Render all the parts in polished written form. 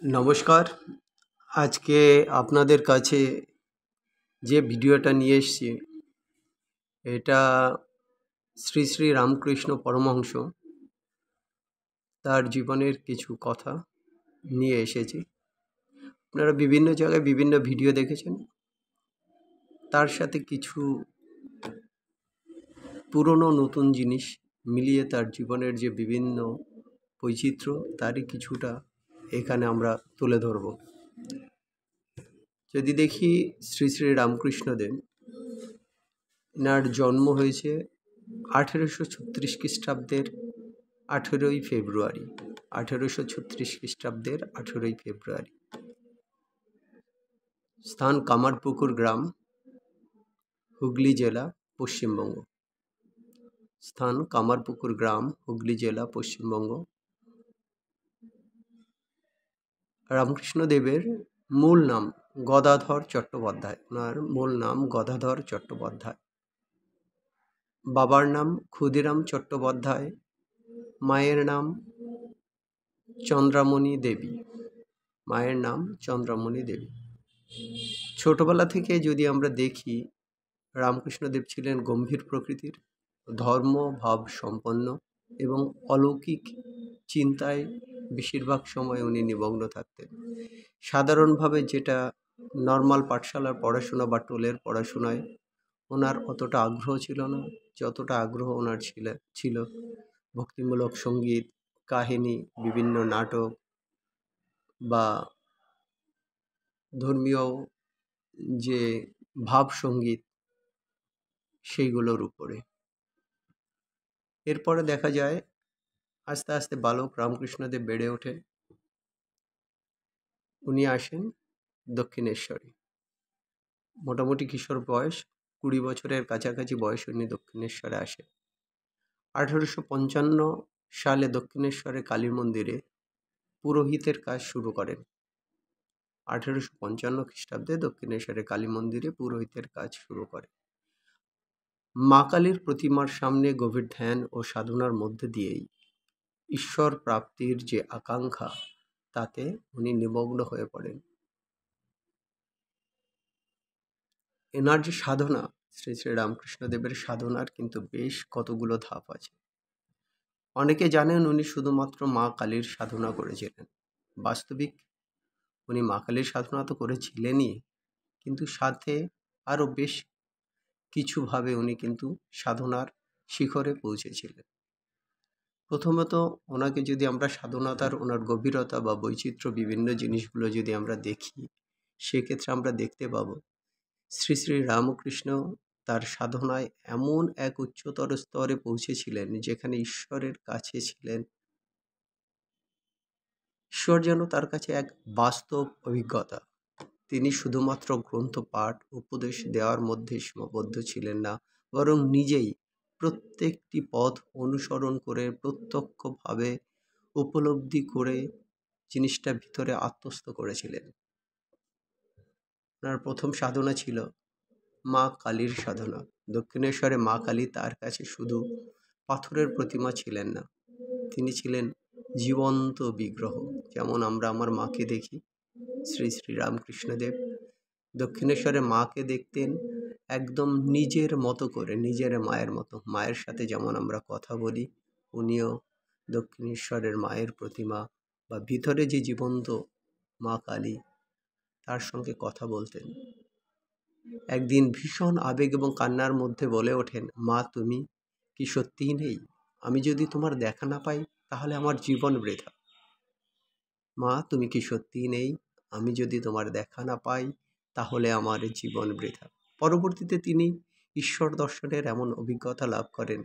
নমস্কার। আজকে আপনাদের কাছে যে ভিডিওটা নিয়ে এসেছি, এটা শ্রী শ্রী রামকৃষ্ণ পরমহংস তার জীবনের কিছু কথা নিয়ে এসেছি। আপনারা বিভিন্ন জায়গায় বিভিন্ন ভিডিও দেখেছেন, তার সাথে কিছু পুরনো নতুন জিনিস মিলিয়ে তার জীবনের যে বিভিন্ন বৈচিত্র্য, তারই কিছুটা এখানে আমরা তুলে ধরব। যদি দেখি শ্রী শ্রী রামকৃষ্ণদেব, এনার জন্ম হয়েছে 1836 খ্রিস্টাব্দের 18ই ফেব্রুয়ারি। 1836 খ্রিস্টাব্দের 18ই ফেব্রুয়ারি। স্থান কামারপুকুর গ্রাম, হুগলি জেলা, পশ্চিমবঙ্গ। স্থান কামারপুকুর গ্রাম, হুগলি জেলা, পশ্চিমবঙ্গ। রামকৃষ্ণদেবের মূল নাম গদাধর চট্টোপাধ্যায়। ওনার মূল নাম গদাধর চট্টোপাধ্যায়। বাবার নাম ক্ষুদিরাম চট্টোপাধ্যায়, মায়ের নাম চন্দ্রামণি দেবী। মায়ের নাম চন্দ্রামণি দেবী। ছোটবেলা থেকে যদি আমরা দেখি, রামকৃষ্ণদেব ছিলেন গম্ভীর প্রকৃতির, ধর্মভাব সম্পন্ন এবং অলৌকিক চিন্তায় বেশিরভাগ সময় উনি নিমগ্ন থাকতেন। সাধারণভাবে যেটা নর্মাল পাঠশালার পড়াশোনা বা টোলের পড়াশোনায় ওনার অতটা আগ্রহ ছিল না, যতটা আগ্রহ ওনার ছিল ভক্তিমূলক সঙ্গীত, কাহিনী, বিভিন্ন নাটক বা ধর্মীয় যে ভাব সঙ্গীত, সেইগুলোর উপরে। এরপরে দেখা যায় আস্তে আস্তে বালক রামকৃষ্ণদেব বেড়ে ওঠেন। উনি আসেন দক্ষিণেশ্বরে। মোটামুটি কিশোর বয়স, 20 বছরের কাছাকাছি বয়স উনি দক্ষিণেশ্বরে আসেন। 1855 সালে দক্ষিণেশ্বরে কালী মন্দিরে পুরোহিতের কাজ শুরু করেন। 1855 খ্রিস্টাব্দে দক্ষিণেশ্বরে কালী মন্দিরে পুরোহিতের কাজ শুরু করেন। মা কালীর প্রতিমার সামনে গভীর ধ্যান ও সাধনার মধ্যে দিয়েই ঈশ্বর প্রাপ্তির যে আকাঙ্ক্ষা, তাতে উনি নিমগ্ন হয়ে পড়েন। এনার যে সাধনা, শ্রী শ্রী রামকৃষ্ণদেবের সাধনার কিন্তু বেশ কতগুলো ধাপ আছে। অনেকে জানেন উনি শুধুমাত্র মা কালীর সাধনা করেছিলেন। বাস্তবিক উনি মা কালীর সাধনা তো করেছিলেনই, কিন্তু সাথে আরও বেশ কিছুভাবে উনি কিন্তু সাধনার শিখরে পৌঁছেছিলেন। প্রথমত ওনাকে যদি আমরা সাধনাতার ওনার গভীরতা বা বৈচিত্র্য বিভিন্ন জিনিসগুলো যদি আমরা দেখি, সেক্ষেত্রে আমরা দেখতে পাব শ্রী শ্রী রামকৃষ্ণ তার সাধনায় এমন এক উচ্চতর স্তরে পৌঁছেছিলেন, যেখানে ঈশ্বরের কাছে ছিলেন। ঈশ্বর যেন তার কাছে এক বাস্তব অভিজ্ঞতা। তিনি শুধুমাত্র গ্রন্থ পাঠ উপদেশ দেওয়ার মধ্যে সীমাবদ্ধ ছিলেন না, বরং নিজেই প্রত্যেকটি পথ অনুসরণ করে প্রত্যক্ষভাবে উপলব্ধি করে জিনিসটা ভিতরে আত্মস্থ করেছিলেন। ওনার প্রথম সাধনা ছিল মা কালীর সাধনা। দক্ষিণেশ্বরে মা কালী তার কাছে শুধু পাথরের প্রতিমা ছিলেন না, তিনি ছিলেন জীবন্ত বিগ্রহ। যেমন আমরা আমার মাকে দেখি, শ্রী শ্রী রামকৃষ্ণদেব দক্ষিণেশ্বরে মাকে দেখতেন একদম নিজের মতো করে, নিজের মায়ের মতো। মায়ের সাথে যেমন আমরা কথা বলি, উনিও দক্ষিণেশ্বরের মায়ের প্রতিমা বা ভিতরে যে জীবন্ত মা কালী, তার সঙ্গে কথা বলতেন। একদিন ভীষণ আবেগ এবং কান্নার মধ্যে বলে ওঠেন, মা তুমি কি সত্যিই নেই? আমি যদি তোমার দেখা না পাই তাহলে আমার জীবন বৃথা। মা তুমি কি সত্যিই নেই? আমি যদি তোমার দেখা না পাই তাহলে আমার জীবন বৃথা। পরবর্তীতে তিনি ঈশ্বর দর্শনের এমন অভিজ্ঞতা লাভ করেন,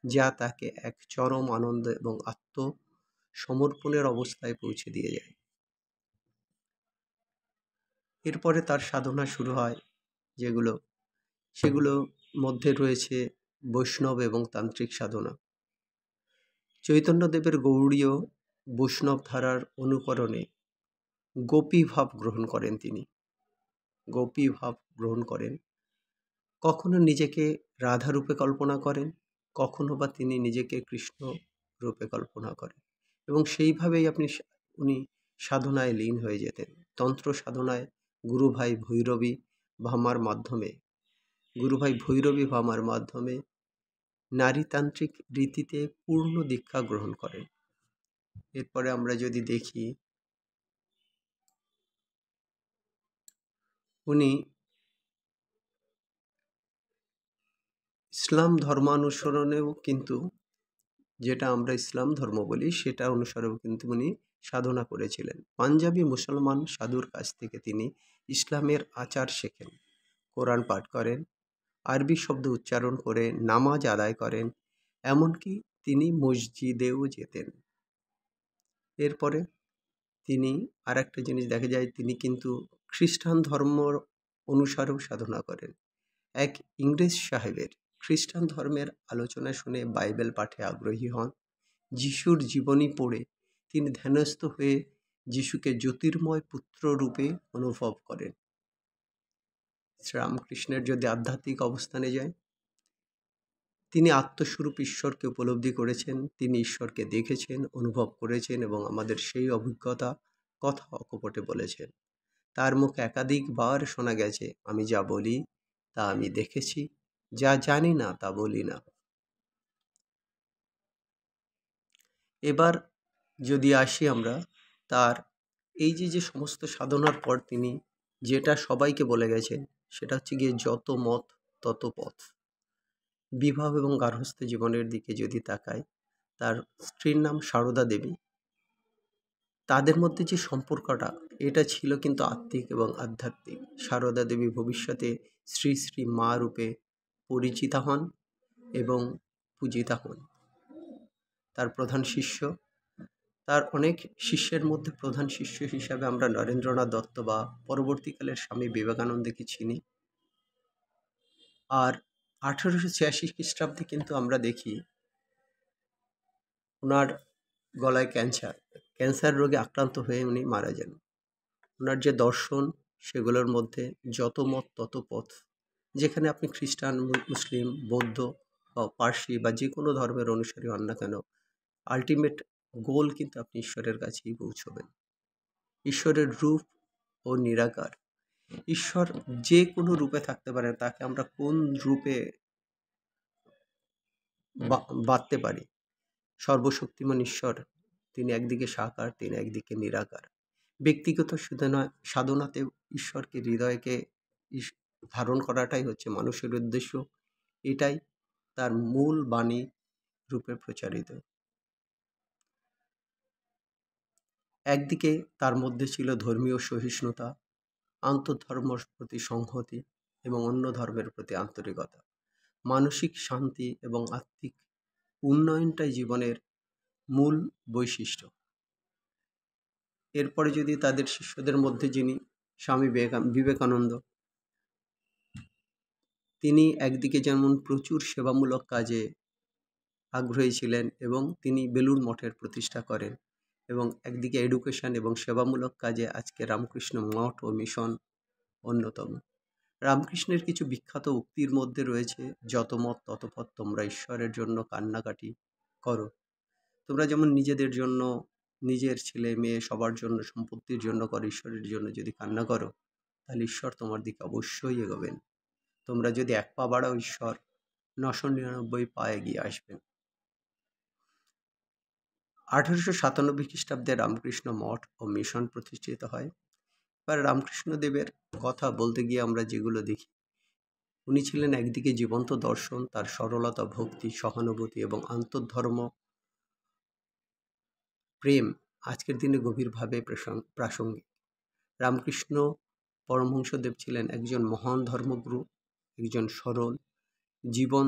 যা তাকে এক চরম আনন্দ এবং আত্মসমর্পণের অবস্থায় পৌঁছে দিয়ে যায়। এরপরে তার সাধনা শুরু হয়, সেগুলো মধ্যে রয়েছে বৈষ্ণব এবং তান্ত্রিক সাধনা। চৈতন্যদেবের গৌড়ীয় বৈষ্ণব ধারার অনুকরণে গোপী ভাব গ্রহণ করেন তিনি। গোপী ভাব গ্রহণ করেন, কখনো নিজেকে রাধা রূপে কল্পনা করেন, কখনো বা তিনি নিজেকে কৃষ্ণ রূপে কল্পনা করেন, এবং সেইভাবেই উনি সাধনায় লীন হয়ে যেতেন। তন্ত্র সাধনায় গুরুভাই ভৈরবী ভামার মাধ্যমে নারীতান্ত্রিক রীতিতে পূর্ণ দীক্ষা গ্রহণ করেন। এরপরে আমরা যদি দেখি, উনি ইসলাম ধর্মানুসরণেও কিন্তু, যেটা আমরা ইসলাম ধর্ম বলি, সেটা অনুসারেও কিন্তু উনি সাধনা করেছিলেন। পাঞ্জাবি মুসলমান সাধুর কাছ থেকে তিনি ইসলামের আচার শেখেন, কোরআন পাঠ করেন, আরবি শব্দ উচ্চারণ করে নামাজ আদায় করেন, এমনকি তিনি মসজিদেও যেতেন। এরপরে তিনি আর একটা জিনিস দেখা যায়, তিনি কিন্তু খ্রিস্টান ধর্ম অনুসারেও সাধনা করেন। এক ইংরেজ সাহেবের খ্রিস্টান ধর্মের আলোচনা শুনে বাইবেল পাঠে আগ্রহী হন। যিশুর জীবনী পড়ে তিনি ধ্যানস্থ হয়ে যিশুকে জ্যোতির্ময় পুত্র রূপে অনুভব করেন। শ্রীরামকৃষ্ণের যদি আধ্যাত্মিক অবস্থানে যায়, তিনি আত্মস্বরূপ ঈশ্বরকে উপলব্ধি করেছেন, তিনি ঈশ্বরকে দেখেছেন, অনুভব করেছেন এবং আমাদের সেই অভিজ্ঞতা কথা অকপটে বলেছেন। তার মুখে একাধিকবার শোনা গেছে, আমি যা বলি তা আমি দেখেছি, যা জানি না তা বলি না। এবার যদি আসি আমরা তার এই যে সমস্ত সাধনার পর তিনি যেটা সবাইকে বলে গেছেন, সেটা হচ্ছে গিয়ে যত মত তত পথ। বিবাহ এবং গার্হস্থ্য জীবনের দিকে যদি তাকাই, তার স্ত্রীর নাম সারদা দেবী। তাদের মধ্যে যে সম্পর্কটা, এটা ছিল কিন্তু আত্মিক এবং আধ্যাত্মিক। সারদা দেবী ভবিষ্যতে শ্রী শ্রী মা রূপে পরিচিতা হন এবং পূজিতা হন। তার প্রধান শিষ্য, তার অনেক শিষ্যের মধ্যে প্রধান শিষ্য হিসাবে আমরা নরেন্দ্রনাথ দত্ত বা পরবর্তীকালের স্বামী বিবেকানন্দকে চিনি। আর 1886 খ্রিস্টাব্দে কিন্তু আমরা দেখি ওনার গলায় ক্যান্সার রোগে আক্রান্ত হয়ে উনি মারা যান। ওনার যে দর্শন, সেগুলোর মধ্যে যত মত তত পথ। যেখানে আপনি খ্রিস্টান, মুসলিম, বৌদ্ধ বা পার্সি বা যে কোনো ধর্মের অনুসারী হন না কেন, আলটিমেট গোল কিন্তু আপনি ঈশ্বরের কাছেই পৌঁছবেন। ঈশ্বরের রূপ ও নিরাকার। ঈশ্বর যে কোনো রূপে থাকতে পারেন, তাকে আমরা কোন রূপে বাঁধতে পারি? সর্বশক্তিমান ঈশ্বর, তিনি একদিকে সাকার, তিনি একদিকে নিরাকার। ব্যক্তিগত সাধনাতে ঈশ্বরকে হৃদয়কে ধারণ করাটাই হচ্ছে মানুষের উদ্দেশ্য। এটাই তার মূল বাণী রূপে প্রচারিত। একদিকে তার মধ্যে ছিল ধর্মীয় সহিষ্ণুতা, আন্তঃধর্মের প্রতি সংহতি এবং অন্য ধর্মের প্রতি আন্তরিকতা। মানসিক শান্তি এবং আত্মিক উন্নয়নটাই জীবনের মূল বৈশিষ্ট্য। এরপরে যদি তাদের শিষ্যদের মধ্যে যিনি স্বামী বিবেকানন্দ, তিনি একদিকে যেমন প্রচুর সেবামূলক কাজে আগ্রহী ছিলেন এবং তিনি বেলুড় মঠের প্রতিষ্ঠা করেন, এবং একদিকে এডুকেশন এবং সেবামূলক কাজে আজকে রামকৃষ্ণ মঠ ও মিশন অন্যতম। রামকৃষ্ণের কিছু বিখ্যাত উক্তির মধ্যে রয়েছে, যত মত তত পথ, তোমরা ঈশ্বরের জন্য কান্নাকাটি করো। তোমরা যেমন নিজেদের জন্য, নিজের ছেলে মেয়ে সবার জন্য, সম্পত্তির জন্য করো, ঈশ্বরের জন্য যদি কান্না করো, তাহলে ঈশ্বর তোমার দিকে অবশ্যই এগোবেন। তোমরা যদি এক পা বাড়াও, ঈশ্বর 999 পা এগিয়ে আসবেন। 1897 খ্রিস্টাব্দে রামকৃষ্ণ মঠ ও মিশন প্রতিষ্ঠিত হয়। এবার রামকৃষ্ণদেবের কথা বলতে গিয়ে আমরা যেগুলো দেখি, উনি ছিলেন একদিকে জীবন্ত দর্শন, তার সরলতা, ভক্তি, সহানুভূতি এবং আন্তঃধর্ম প্রেম আজকের দিনে গভীরভাবে প্রাসঙ্গিক। রামকৃষ্ণ পরমহংসদেব ছিলেন একজন মহান ধর্মগুরু, একজন সরল জীবন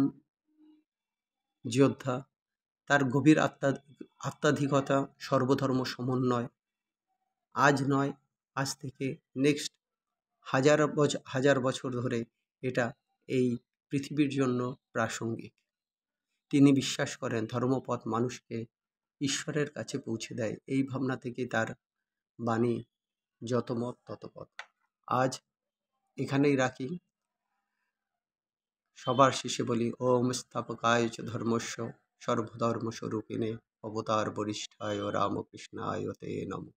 যোদ্ধা। তার গভীর আত্মাধিকতা, সর্বধর্ম সমন্বয় আজ নয়, আজ থেকে নেক্সট হাজার বছর ধরে এটা এই পৃথিবীর জন্য প্রাসঙ্গিক। তিনি বিশ্বাস করেন ধর্মপথ মানুষকে ঈশ্বরের কাছে পৌঁছে দেয়। এই ভাবনা থেকে তার বাণী যত মত তত পথ। আজ এখানেই রাখি। সবার শেষে বলি, ওম স্থাপকায় চ ধর্মস্য সর্বধর্মস্বরূপিণে অবতার বরিষ্ঠায় রামকৃষ্ণায় তে নমঃ।